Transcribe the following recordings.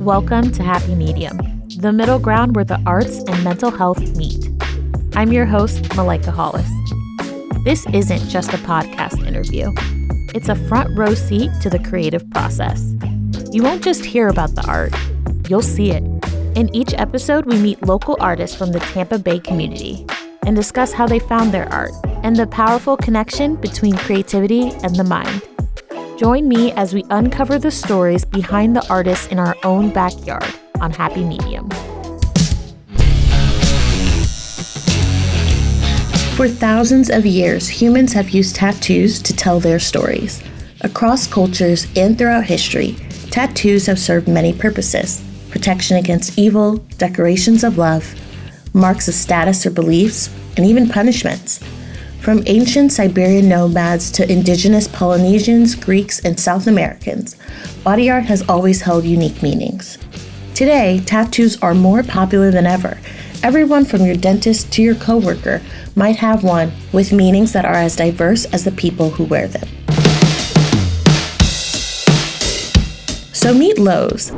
Welcome to Happy Medium, the middle ground where the arts and mental health meet. I'm your host, Malika Hollis. This isn't just a podcast interview. It's a front row seat to the creative process. You won't just hear about the art, you'll see it. In each episode, we meet local artists from the Tampa Bay community and discuss how they found their art and the powerful connection between creativity and the mind. Join me as we uncover the stories behind the artists in our own backyard on Happy Medium. For thousands of years, humans have used tattoos to tell their stories. Across cultures and throughout history, tattoos have served many purposes: protection against evil, decorations of love, marks of status or beliefs, and even punishments. From ancient Siberian nomads to indigenous Polynesians, Greeks, and South Americans, body art has always held unique meanings. Today, tattoos are more popular than ever. Everyone from your dentist to your coworker might have one with meanings that are as diverse as the people who wear them. So meet Lowe's,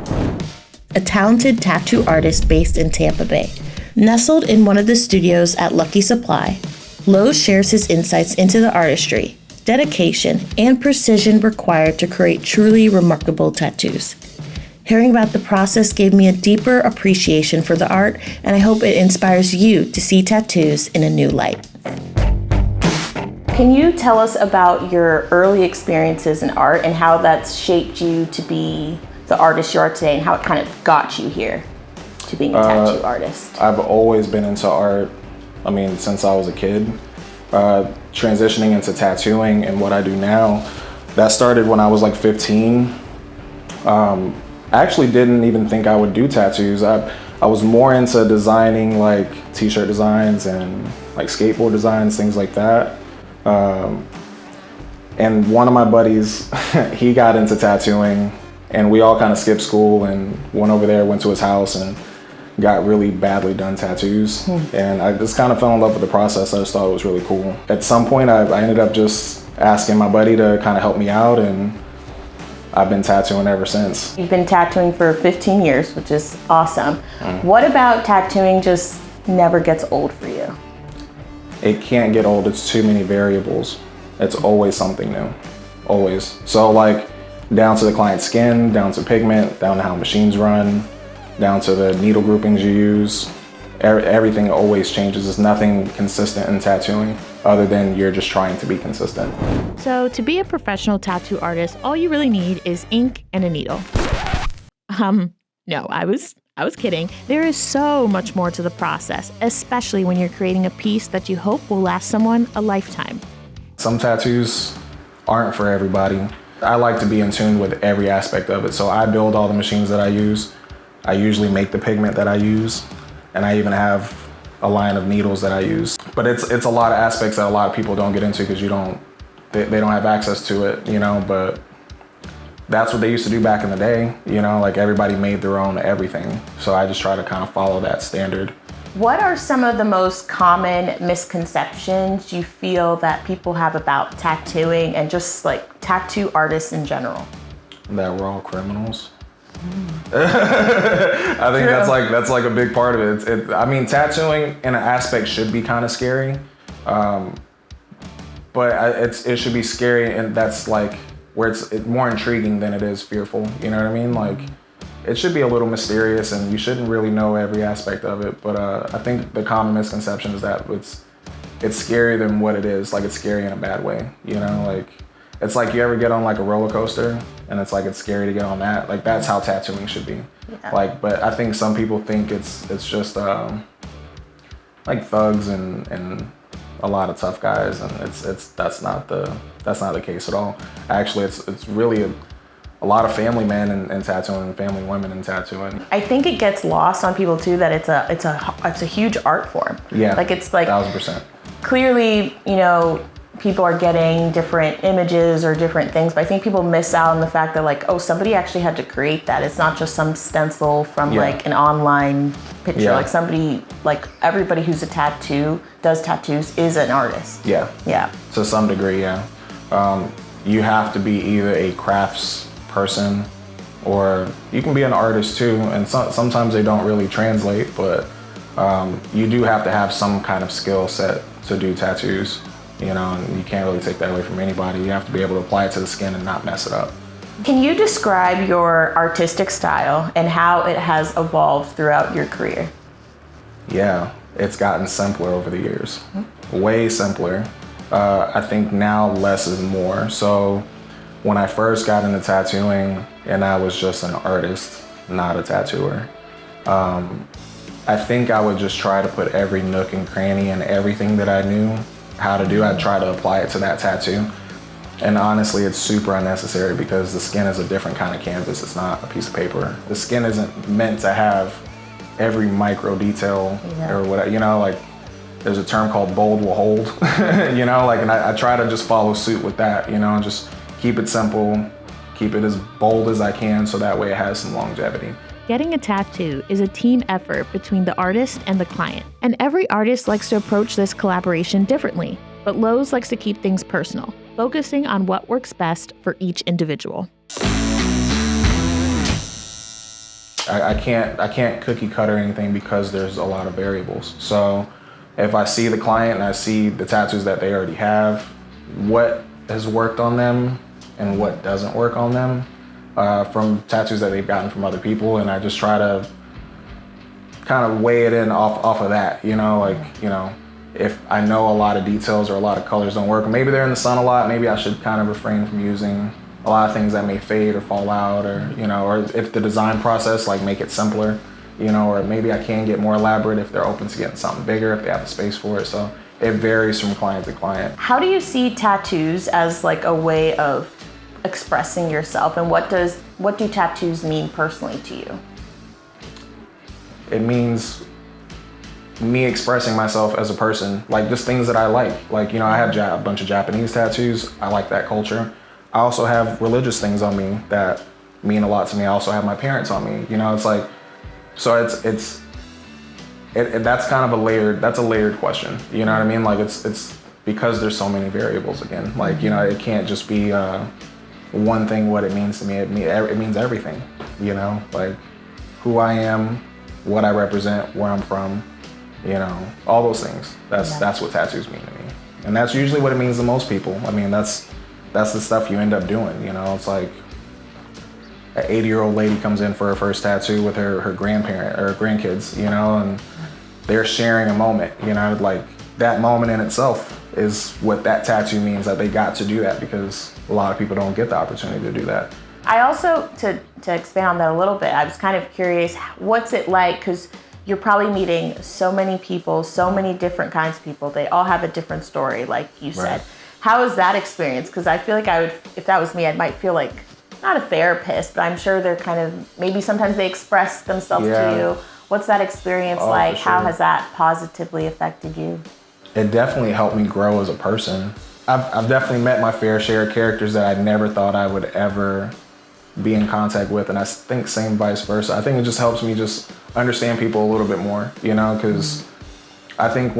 a talented tattoo artist based in Tampa Bay. Nestled in one of the studios at Lucky Supply, Lowe's shares his insights into the artistry, dedication, and precision required to create truly remarkable tattoos. Hearing about the process gave me a deeper appreciation for the art, and I hope it inspires you to see tattoos in a new light. Can you tell us about your early experiences in art and how that's shaped you to be the artist you are today and how it kind of got you here to being a tattoo artist? I've always been into art. Since I was a kid, transitioning into tattooing and what I do now, that started when I was like 15. I actually didn't even think I would do tattoos. I was more into designing like t-shirt designs and like skateboard designs, things like that. And one of my buddies, he got into tattooing, and we all kind of skipped school and went over there, went to his house and got really badly done tattoos. And I just kind of fell in love with the process. I just thought it was really cool. At some point, I ended up just asking my buddy to kind of help me out, and I've been tattooing ever since. You've been tattooing for 15 years, which is awesome. What about tattooing just never gets old for you? It can't get old. It's too many variables. It's always something new, always. So like down to the client's skin, down to pigment, down to how machines run, down to the needle groupings you use. Everything always changes. There's nothing consistent in tattooing other than you're just trying to be consistent. So to be a professional tattoo artist, all you really need is ink and a needle. No, I was kidding. There is so much more to the process, especially when you're creating a piece that you hope will last someone a lifetime. Some tattoos aren't for everybody. I like to be in tune with every aspect of it. So I build all the machines that I use. I usually make the pigment that I use, and I even have a line of needles that I use. But it's a lot of aspects that a lot of people don't get into because they don't have access to it, but that's what they used to do back in the day, like everybody made their own everything. So I just try to kind of follow that standard. What are some of the most common misconceptions you feel that people have about tattooing and just like tattoo artists in general? That we're all criminals. I think that's like a big part of it. Tattooing in an aspect should be kind of scary, but it should be scary, and that's like where it's more intriguing than it is fearful. You know what I mean? Like it should be a little mysterious, and you shouldn't really know every aspect of it. But I think the common misconception is that it's scarier than what it is. Like it's scary in a bad way. Like. It's like you ever get on like a roller coaster and it's scary to get on that. Like that's how tattooing should be. Yeah. But I think some people think it's just like thugs and a lot of tough guys, and that's not the case at all. Actually, it's really a lot of family men in tattooing and family women in tattooing. I think it gets lost on people too that it's a huge art form. Yeah. Like it's like 1000%. Clearly, people are getting different images or different things, but I think people miss out on the fact that somebody actually had to create that. It's not just some stencil from an online picture. Yeah. Everybody who's does tattoos is an artist. Yeah. Yeah. To some degree, yeah. you have to be either a crafts person or you can be an artist too, and sometimes they don't really translate, but you do have to have some kind of skill set to do tattoos, you know, and you can't really take that away from anybody. You have to be able to apply it to the skin and not mess it up. Can you describe your artistic style and how it has evolved throughout your career? Yeah, it's gotten simpler over the years, way simpler. I think now less is more. So when I first got into tattooing and I was just an artist, not a tattooer, I think I would just try to put every nook and cranny and everything that I knew how to do, I'd try to apply it to that tattoo. And honestly, it's super unnecessary because the skin is a different kind of canvas. It's not a piece of paper. The skin isn't meant to have every micro detail or whatever, you know, like there's a term called bold will hold, you know, like, and I try to just follow suit with that, you know, just keep it simple, keep it as bold as I can so that way it has some longevity. Getting a tattoo is a team effort between the artist and the client. And every artist likes to approach this collaboration differently, but Lowe's likes to keep things personal, focusing on what works best for each individual. I can't cookie cutter anything because there's a lot of variables. So if I see the client and I see the tattoos that they already have, what has worked on them and what doesn't work on them from tattoos that they've gotten from other people, and I just try to kind of weigh it in off of that, you know, like, you know, if I know a lot of details or a lot of colors don't work, maybe they're in the sun a lot, maybe I should kind of refrain from using a lot of things that may fade or fall out, or, you know, or if the design process, like, make it simpler, you know, or maybe I can get more elaborate if they're open to getting something bigger, if they have the space for it. So it varies from client to client. How do you see tattoos as like a way of expressing yourself, and what do tattoos mean personally to you? It means me expressing myself as a person, like just things that I like, you know, I have a bunch of Japanese tattoos. I like that culture. I also have religious things on me that mean a lot to me. I also have my parents on me, you know. It's like, so it's that's kind of a layered question, you know what I mean? Like it's because there's so many variables again, like, you know, it can't just be one thing what it means to me. It means everything, you know, like who I am, what I represent, where I'm from, you know, all those things. That's what tattoos mean to me. And that's usually what it means to most people. I mean, that's the stuff you end up doing, you know. It's like an 80-year-old lady comes in for her first tattoo with her grandparent or grandkids, you know, and they're sharing a moment, you know, like that moment in itself is what that tattoo means, that they got to do that, because a lot of people don't get the opportunity to do that. I also, to expand on that a little bit, I was kind of curious, what's it like, because you're probably meeting so many people, so many different kinds of people. They all have a different story, like you said. Right. How is that experience? Because I feel like I would, if that was me, I might feel like, not a therapist, but I'm sure they're kind of, maybe sometimes they express themselves to you. What's that experience like? For sure. How has that positively affected you? It definitely helped me grow as a person. I've definitely met my fair share of characters that I never thought I would ever be in contact with, and I think same vice versa. I think it just helps me just understand people a little bit more, you know, because I think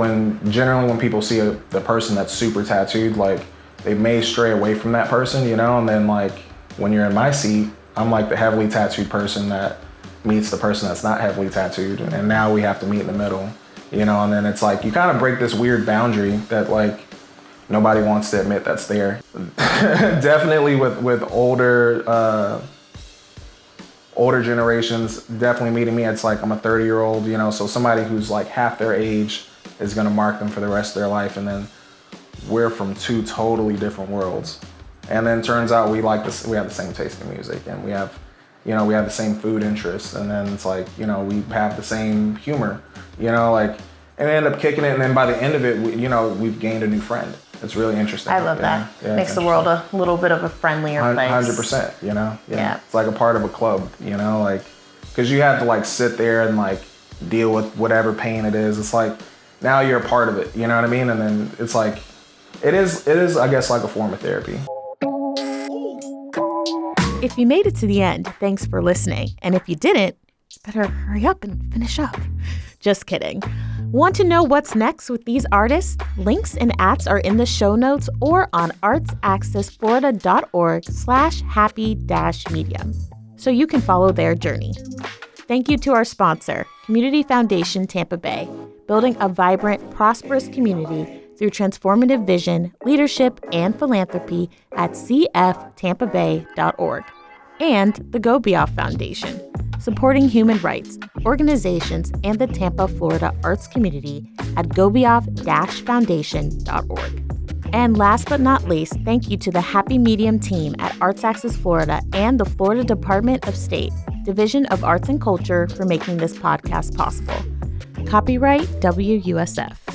generally when people see the person that's super tattooed, like they may stray away from that person, you know, and then like when you're in my seat, I'm like the heavily tattooed person that meets the person that's not heavily tattooed, and now we have to meet in the middle, you know, and then it's like you kind of break this weird boundary that like nobody wants to admit that's there. Definitely with older generations, definitely meeting me, it's like I'm a 30-year-old, you know, so somebody who's like half their age is gonna mark them for the rest of their life, and then we're from two totally different worlds. And then turns out we have the same taste in music, and we have the same food interests, and then it's like, you know, we have the same humor, you know, like, and we end up kicking it, and then by the end of it, we've gained a new friend. It's really interesting. I love that. Yeah, makes the world a little bit of a friendlier place. 100%, you know? Yeah. It's like a part of a club, you know, like, because you have to like sit there and like deal with whatever pain it is. It's like, now you're a part of it, you know what I mean? And then it's like, it is, I guess, like a form of therapy. If you made it to the end, thanks for listening. And if you didn't, better hurry up and finish up. Just kidding. Want to know what's next with these artists? Links and ats are in the show notes or on artsaccessflorida.org/happy-medium, so you can follow their journey. Thank you to our sponsor, Community Foundation Tampa Bay, building a vibrant, prosperous community through transformative vision, leadership, and philanthropy at cftampabay.org. And the Gobioff Foundation, supporting human rights, organizations, and the Tampa, Florida arts community at gobioff-foundation.org. And last but not least, thank you to the Happy Medium team at Arts Access Florida and the Florida Department of State, Division of Arts and Culture for making this podcast possible. Copyright WUSF.